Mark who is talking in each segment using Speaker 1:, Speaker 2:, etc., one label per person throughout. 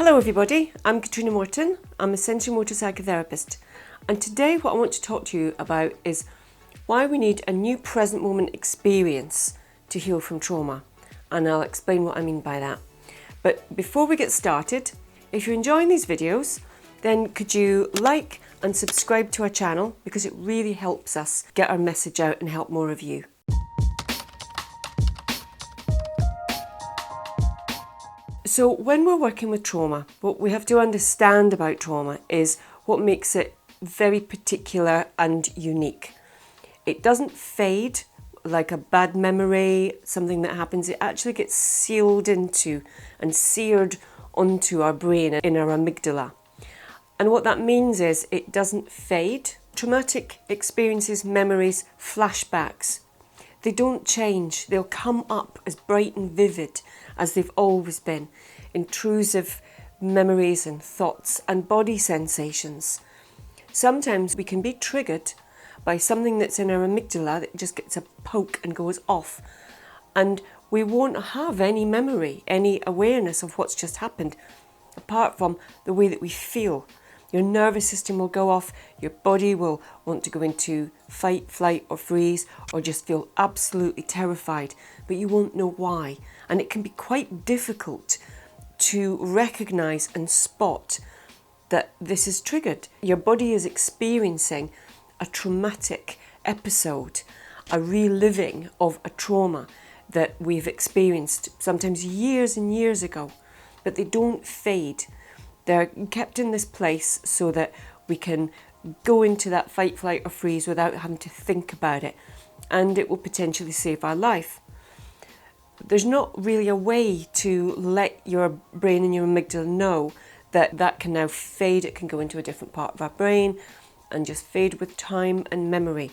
Speaker 1: Hello everybody, I'm Catriona Morten. I'm a sensory motor psychotherapist, and today what I want to talk to you about is why we need a new present moment experience to heal from trauma, and I'll explain what I mean by that. But before we get started, if you're enjoying these videos, then could you like and subscribe to our channel, because it really helps us get our message out and help more of you. So when we're working with trauma, what we have to understand about trauma is what makes it very particular and unique. It doesn't fade like a bad memory, something that happens. It actually gets sealed into and seared onto our brain in our amygdala. And what that means is it doesn't fade. Traumatic experiences, memories, flashbacks, they don't change. They'll come up as bright and vivid as they've always been. Intrusive memories and thoughts and body sensations. Sometimes we can be triggered by something that's in our amygdala that just gets a poke and goes off. And we won't have any memory, any awareness of what's just happened, apart from the way that we feel. Your nervous system will go off, your body will want to go into fight, flight or freeze, or just feel absolutely terrified, but you won't know why. And it can be quite difficult to recognise and spot that this is triggered. Your body is experiencing a traumatic episode, a reliving of a trauma that we've experienced sometimes years and years ago, but they don't fade. They're kept in this place so that we can go into that fight, flight or freeze without having to think about it, and it will potentially save our life. There's not really a way to let your brain and your amygdala know that that can now fade. It can go into a different part of our brain and just fade with time and memory.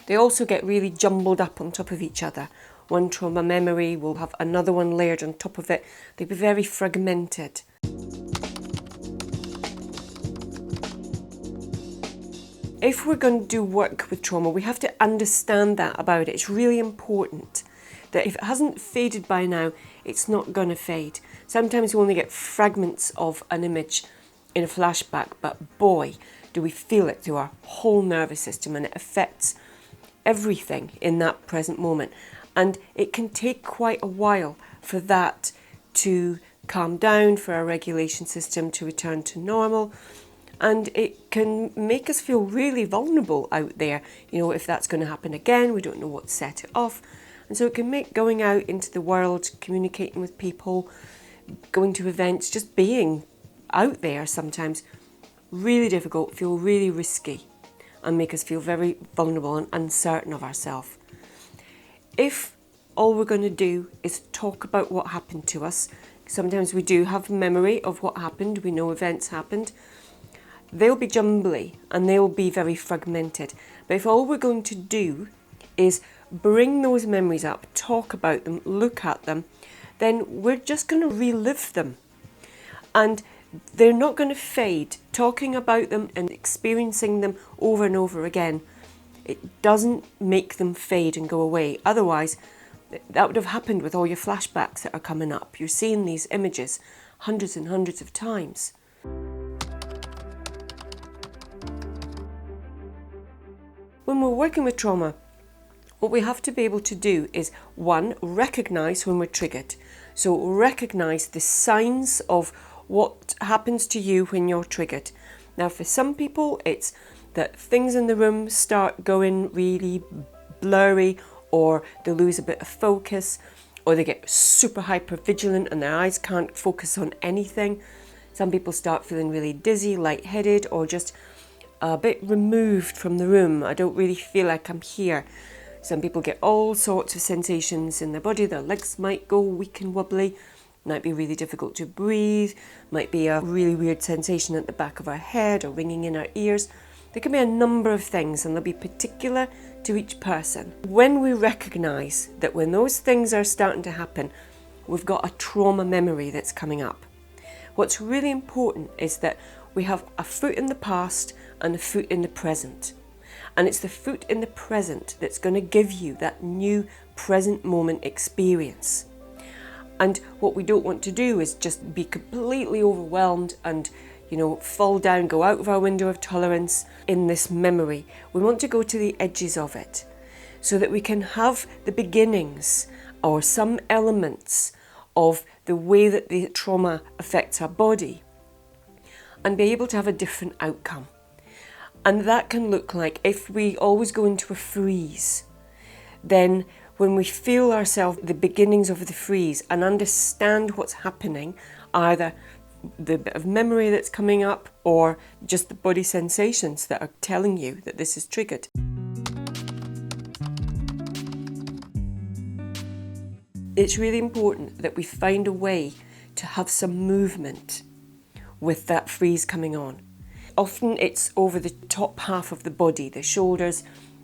Speaker 1: They also get really jumbled up on top of each other. One trauma memory will have another one layered on top of it. They'll be very fragmented. If we're going to do work with trauma, we have to understand that about it. It's really important that if it hasn't faded by now, it's not going to fade. Sometimes we only get fragments of an image in a flashback, but boy, do we feel it through our whole nervous system, and it affects everything in that present moment. And it can take quite a while for that to calm down, for our regulation system to return to normal. And it can make us feel really vulnerable out there. You know, if that's going to happen again, we don't know what set it off. And so it can make going out into the world, communicating with people, going to events, just being out there sometimes really difficult, feel really risky, and make us feel very vulnerable and uncertain of ourselves. If all we're going to do is talk about what happened to us, sometimes we do have memory of what happened, we know events happened, they'll be jumbly and they'll be very fragmented. But if all we're going to do is bring those memories up, talk about them, look at them, then we're just going to relive them. And they're not going to fade. Talking about them and experiencing them over and over again, it doesn't make them fade and go away. Otherwise, that would have happened with all your flashbacks that are coming up. You're seeing these images hundreds and hundreds of times. When we're working with trauma, what we have to be able to do is, one, recognise when we're triggered. So recognise the signs of what happens to you when you're triggered. Now, for some people, it's that things in the room start going really blurry, or they lose a bit of focus, or they get super hyper vigilant and their eyes can't focus on anything. Some people start feeling really dizzy, lightheaded, or just a bit removed from the room. I don't really feel like I'm here. Some people get all sorts of sensations in their body. Their legs might go weak and wobbly, might be really difficult to breathe, might be a really weird sensation at the back of our head or ringing in our ears. There can be a number of things, and they'll be particular to each person. When we recognise that when those things are starting to happen, we've got a trauma memory that's coming up. What's really important is that we have a foot in the past and a foot in the present. And it's the foot in the present that's going to give you that new present moment experience. And what we don't want to do is just be completely overwhelmed and, fall down, go out of our window of tolerance in this memory. We want to go to the edges of it so that we can have the beginnings or some elements of the way that the trauma affects our body and be able to have a different outcome. And that can look like, if we always go into a freeze, then when we feel ourselves the beginnings of the freeze and understand what's happening, either the bit of memory that's coming up or just the body sensations that are telling you that this is triggered. It's really important that we find a way to have some movement with that freeze coming on. Often it's over the top half of the body, the shoulders,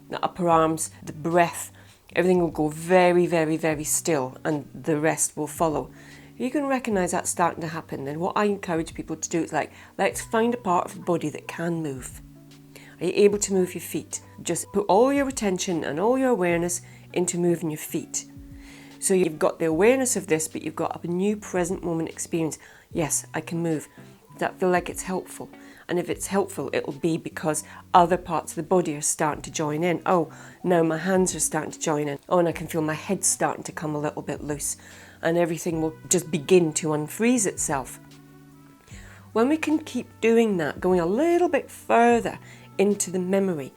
Speaker 1: the upper arms, the breath. Everything will go very, very, very still and the rest will follow. If you can recognise that starting to happen, then what I encourage people to do is let's find a part of the body that can move. Are you able to move your feet? Just put all your attention and all your awareness into moving your feet. So you've got the awareness of this, but you've got a new present moment experience. Yes, I can move. Does that feel like it's helpful? And if it's helpful, it'll be because other parts of the body are starting to join in. Oh, now my hands are starting to join in. Oh, and I can feel my head starting to come a little bit loose. And everything will just begin to unfreeze itself. When we can keep doing that, going a little bit further into the memory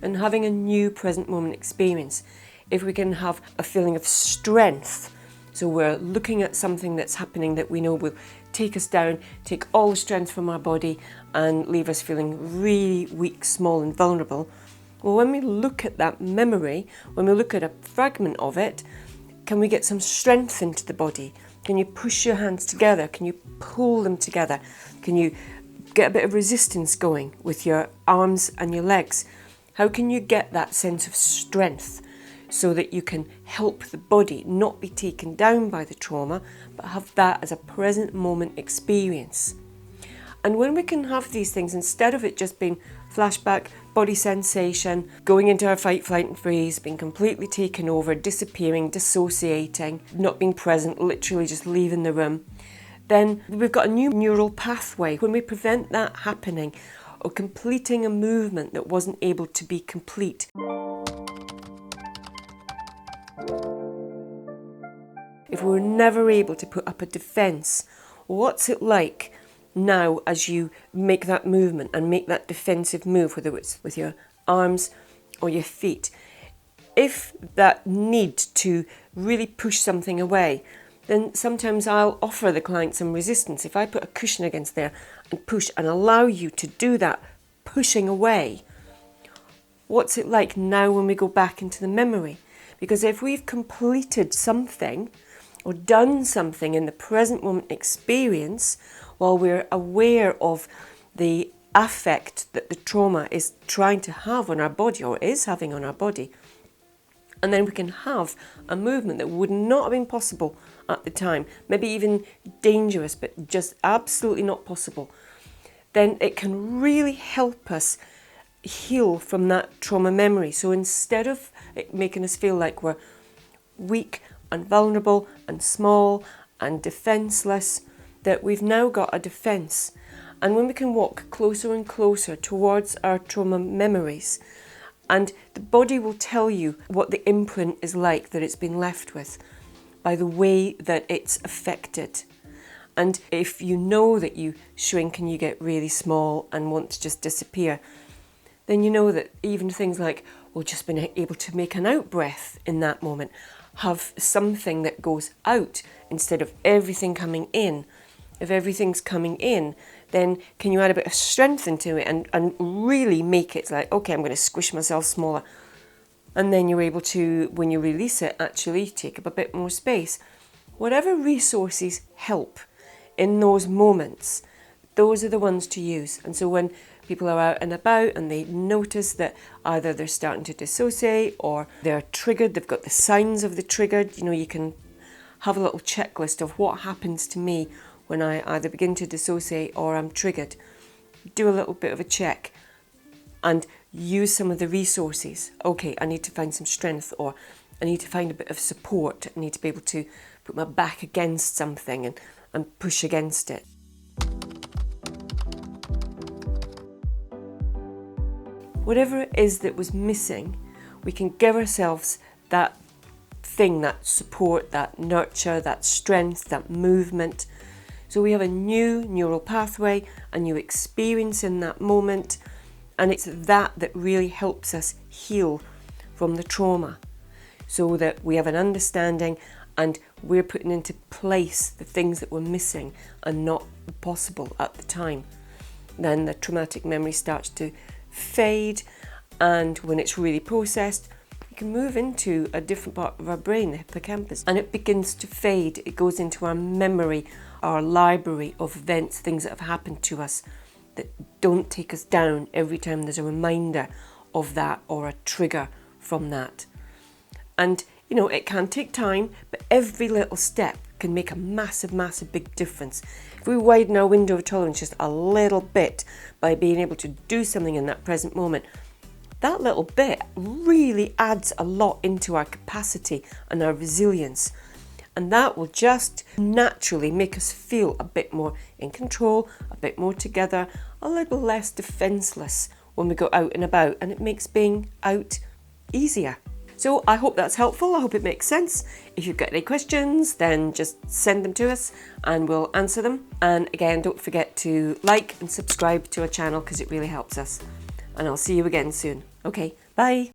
Speaker 1: and having a new present moment experience, if we can have a feeling of strength, so we're looking at something that's happening that we know will take us down, take all the strength from our body and leave us feeling really weak, small and vulnerable. Well, when we look at that memory, when we look at a fragment of it, can we get some strength into the body? Can you push your hands together? Can you pull them together? Can you get a bit of resistance going with your arms and your legs? How can you get that sense of strength so that you can help the body not be taken down by the trauma, but have that as a present moment experience? And when we can have these things, instead of it just being flashback, body sensation, going into our fight, flight and freeze, being completely taken over, disappearing, dissociating, not being present, literally just leaving the room, then we've got a new neural pathway. When we prevent that happening or completing a movement that wasn't able to be complete, if we were never able to put up a defence, what's it like now as you make that movement and make that defensive move, whether it's with your arms or your feet? If that need to really push something away, then sometimes I'll offer the client some resistance. If I put a cushion against there and push and allow you to do that pushing away, what's it like now when we go back into the memory? Because if we've completed something or done something in the present moment experience while we're aware of the affect that the trauma is trying to have on our body or is having on our body, and then we can have a movement that would not have been possible at the time, maybe even dangerous, but just absolutely not possible, then it can really help us heal from that trauma memory. So instead of it making us feel like we're weak and vulnerable and small and defenseless, that we've now got a defense. And when we can walk closer and closer towards our trauma memories, and the body will tell you what the imprint is like that it's been left with by the way that it's affected. And if you know that you shrink and you get really small and want to just disappear, then you know that even things like, well, just being able to make an out breath in that moment, have something that goes out instead of everything coming in. If everything's coming in, then can you add a bit of strength into it and really make it like, okay, I'm going to squish myself smaller. And then you're able to, when you release it, actually take up a bit more space. Whatever resources help in those moments, those are the ones to use. And so when people are out and about and they notice that either they're starting to dissociate or they're triggered, they've got the signs of the triggered, you can have a little checklist of what happens to me when I either begin to dissociate or I'm triggered. Do a little bit of a check and use some of the resources. Okay, I need to find some strength, or I need to find a bit of support. I need to be able to put my back against something and push against it. Whatever it is that was missing, we can give ourselves that thing, that support, that nurture, that strength, that movement. So we have a new neural pathway, a new experience in that moment, and it's that really helps us heal from the trauma, so that we have an understanding and we're putting into place the things that were missing and not possible at the time. Then the traumatic memory starts to fade, and when it's really processed, we can move into a different part of our brain, the hippocampus, and it begins to fade. It goes into our memory, our library of events, things that have happened to us that don't take us down every time there's a reminder of that or a trigger from that. And you know, it can take time, but every little step can make a massive, massive big difference. If we widen our window of tolerance just a little bit by being able to do something in that present moment, that little bit really adds a lot into our capacity and our resilience. And that will just naturally make us feel a bit more in control, a bit more together, a little less defenceless when we go out and about, and it makes being out easier. So I hope that's helpful. I hope it makes sense. If you've got any questions, then just send them to us and we'll answer them. And again, don't forget to like and subscribe to our channel because it really helps us. And I'll see you again soon. Okay, bye.